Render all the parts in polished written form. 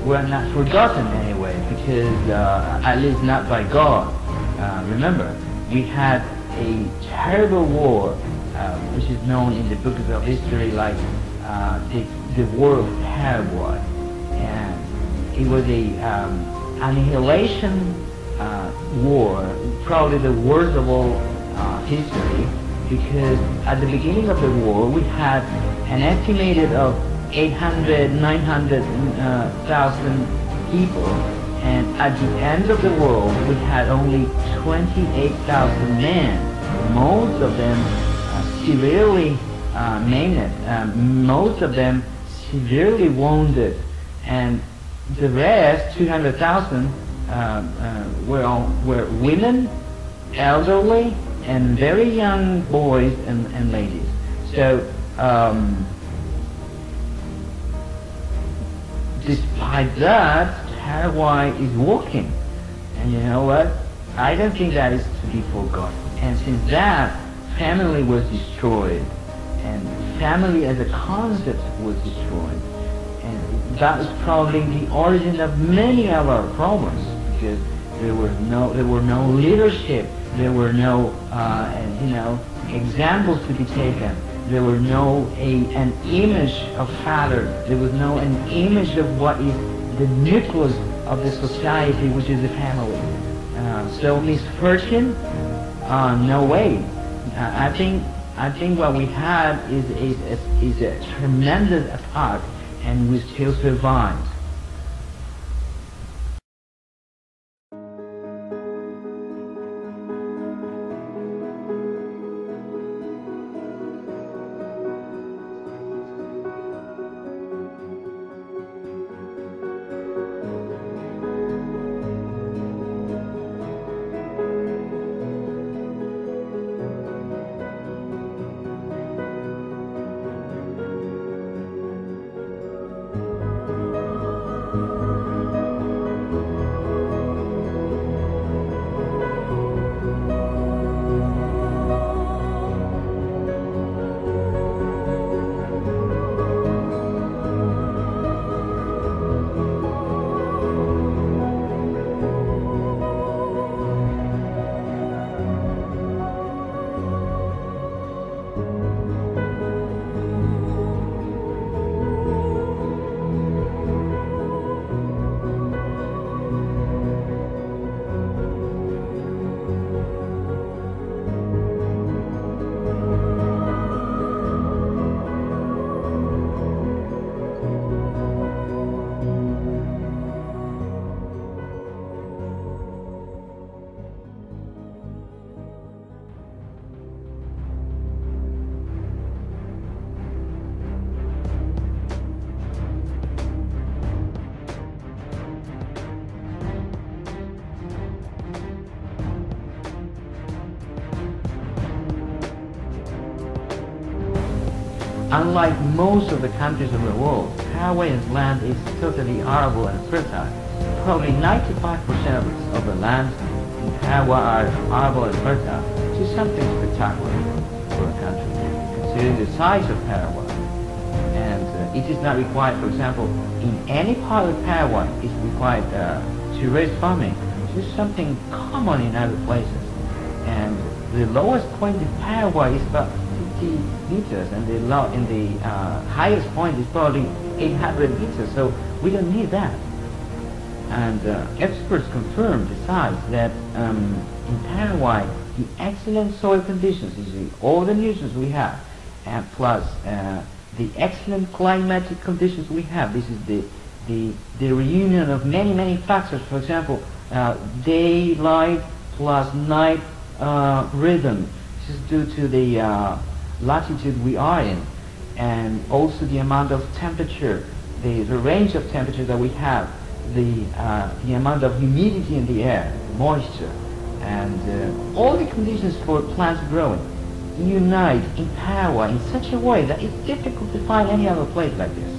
were not forgotten anyway, because at least not by God. Remember, we had a terrible war, which is known in the books of history like the War of Paraguay, and it was a annihilation war, probably the worst of all history, because at the beginning of the war we had an estimated of 800, 900,000 people, and at the end of the war we had only 28,000 men, most of them severely maimed, most of them severely wounded, and the rest, 200,000, were women, elderly, and very young boys and ladies. So, despite that, Paraguay is working. And you know what? I don't think that is to be forgotten. And since that, family was destroyed, and family as a concept was destroyed, and that is probably the origin of many of our problems, because there were no leadership, there were no examples to be taken, there were no an image of father, there was no an image of what is the nucleus of the society, which is the family. So misfortune, no way. I think what we had is a tremendous attack, and we still survived. Unlike most of the countries of the world, Paraguay's land is totally arable and fertile. Probably 95% of the land in Paraguay are arable and fertile, which is something spectacular for a country, considering the size of Paraguay. And it is not required, for example, in any part of Paraguay, it's required to raise farming, which is something common in other places. And the lowest point in Paraguay is about 50 meters, and the highest point is probably 800 meters, so we don't need that. And experts confirm, besides, that in Paraguay, the excellent soil conditions, you see, all the nutrients we have, and plus the excellent climatic conditions we have. This is the reunion of many factors. For example, daylight plus night rhythm. This is due to the latitude we are in, and also the amount of temperature, the range of temperature that we have, the amount of humidity in the air, moisture, and all the conditions for plants growing unite in Paraguay in such a way that it's difficult to find any other place like this.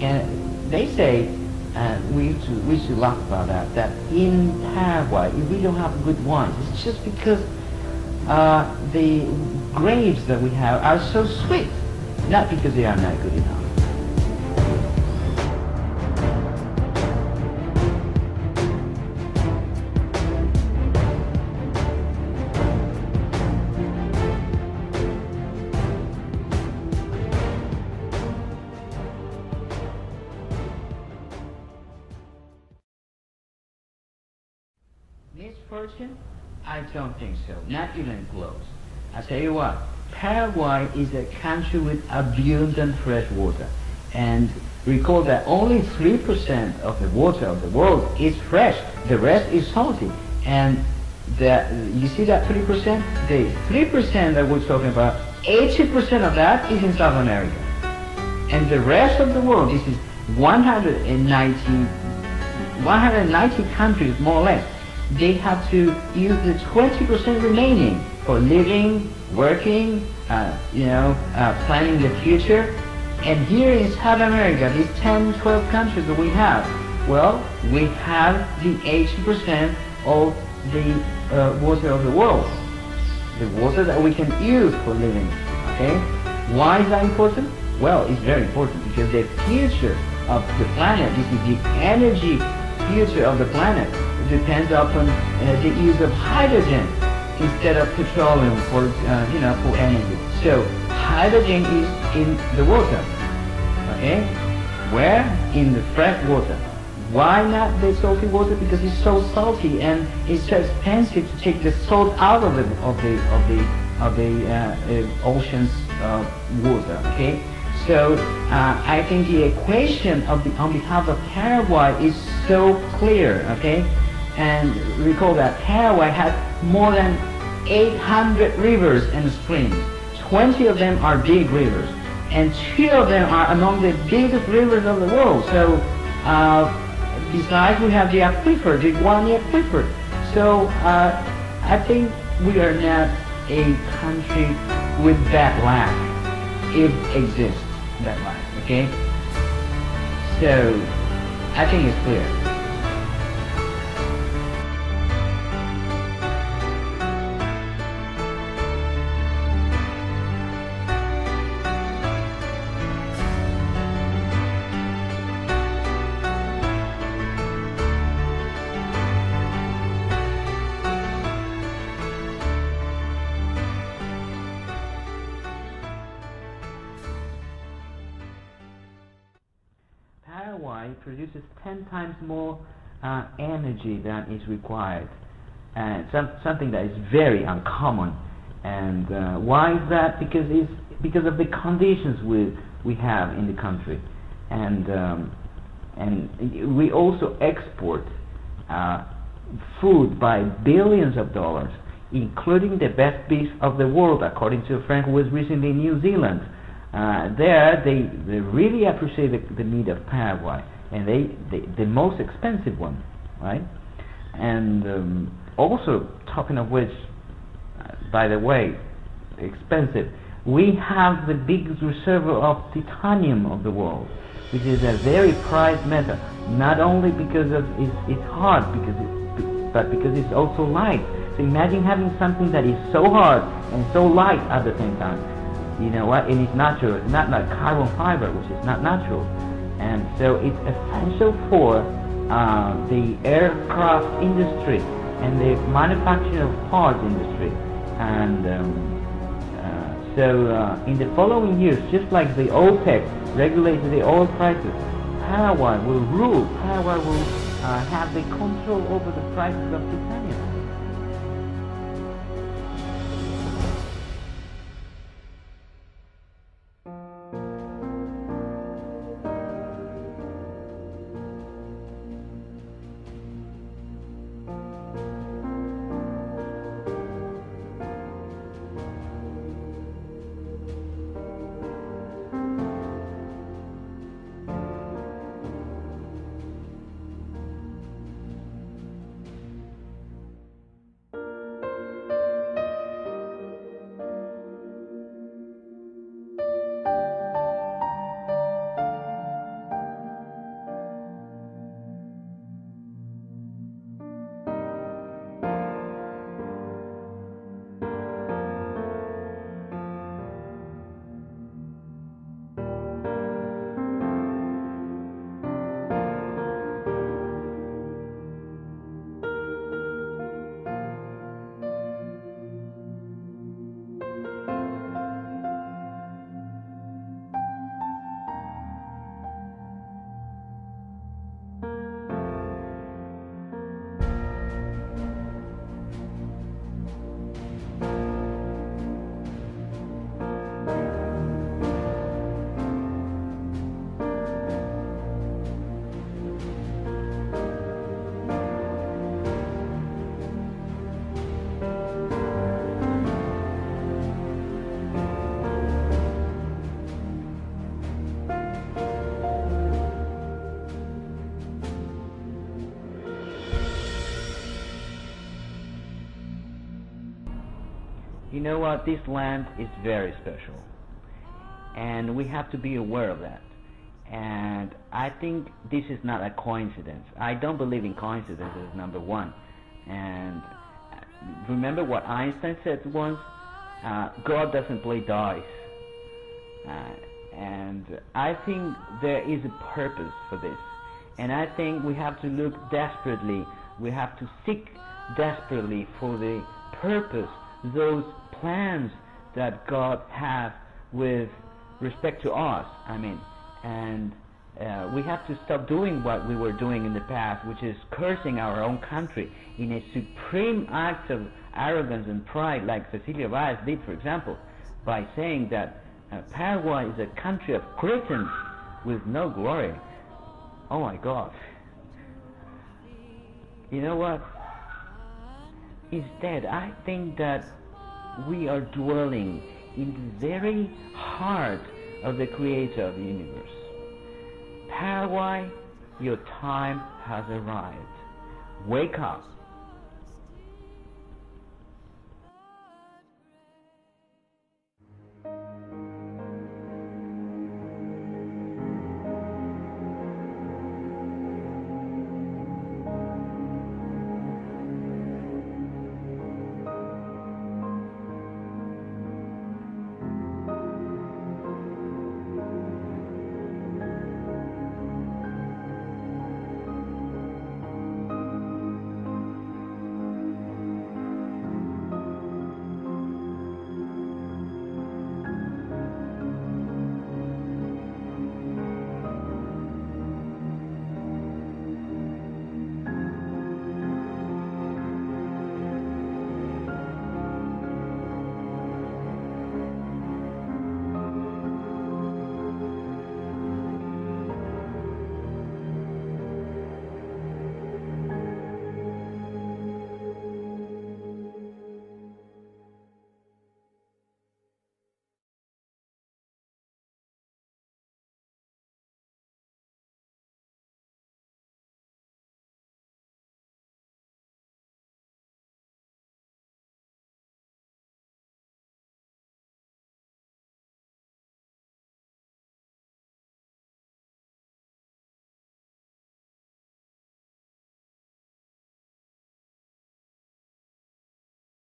And they say, and we should laugh about that in Paraguay, if we don't have good wines, it's just because the grapes that we have are so sweet, not because they are not good enough. fortune? I don't think so. Not even close. I tell you what, Paraguay is a country with abundant fresh water. And recall that only 3% of the water of the world is fresh. The rest is salty. And you see that 3%? The 3% that we're talking about, 80% of that is in South America. And the rest of the world, this is 190 countries more or less, they have to use the 20% remaining for living, working, planning the future. And here in South America, these 10, 12 countries that we have, well, we have the 80% of the water of the world, the water that we can use for living. Okay? Why is that important? Well, it's very important because the future of the planet, this is the energy future of the planet, depends upon the use of hydrogen instead of petroleum for energy. So hydrogen is in the water. Okay? Where? In the fresh water. Why not the salty water? Because it's so salty and it's so expensive to take the salt out of the ocean's water. Okay? So I think the equation on behalf of Paraguay is so clear. Okay? And recall that Paraguay has more than 800 rivers and streams. 20 of them are big rivers, and 2 of them are among the biggest rivers of the world. So besides, we have the aquifer, the Guarani aquifer. So I think we are not a country with that land, if exists that land. Okay? So I think it's clear. Paraguay produces 10 times more energy than is required, and something that is very uncommon. And why is that? Because of the conditions we have in the country, and we also export food by billions of dollars, including the best beef of the world, according to a friend who was recently in New Zealand. They really appreciate the meat of Paraguay, and the most expensive one, right? And also, talking of which, by the way, expensive, we have the biggest reservoir of titanium of the world, which is a very prized metal, not only because of it's hard, but because it's also light. So imagine having something that is so hard and so light at the same time. You know what? And it's natural. It's not like carbon fiber, which is not natural. And so it's essential for the aircraft industry and the manufacturing of parts industry. And so in the following years, just like the OPEC regulated the oil prices, Paraguay will rule. Paraguay will have the control over the prices of titanium. You know what? This land is very special, and we have to be aware of that. And I think this is not a coincidence. I don't believe in coincidences, number one. And remember what Einstein said once, God doesn't play dice. And I think there is a purpose for this. And I think we have to look desperately, we have to seek desperately for the purpose, those plans that God has with respect to us. And we have to stop doing what we were doing in the past, which is cursing our own country in a supreme act of arrogance and pride, like Cecilia Valls did, for example, by saying that Paraguay is a country of Cretans with no glory. Oh my God. You know what? Instead, I think that we are dwelling in the very heart of the Creator of the universe. Paraguay, your time has arrived. Wake up.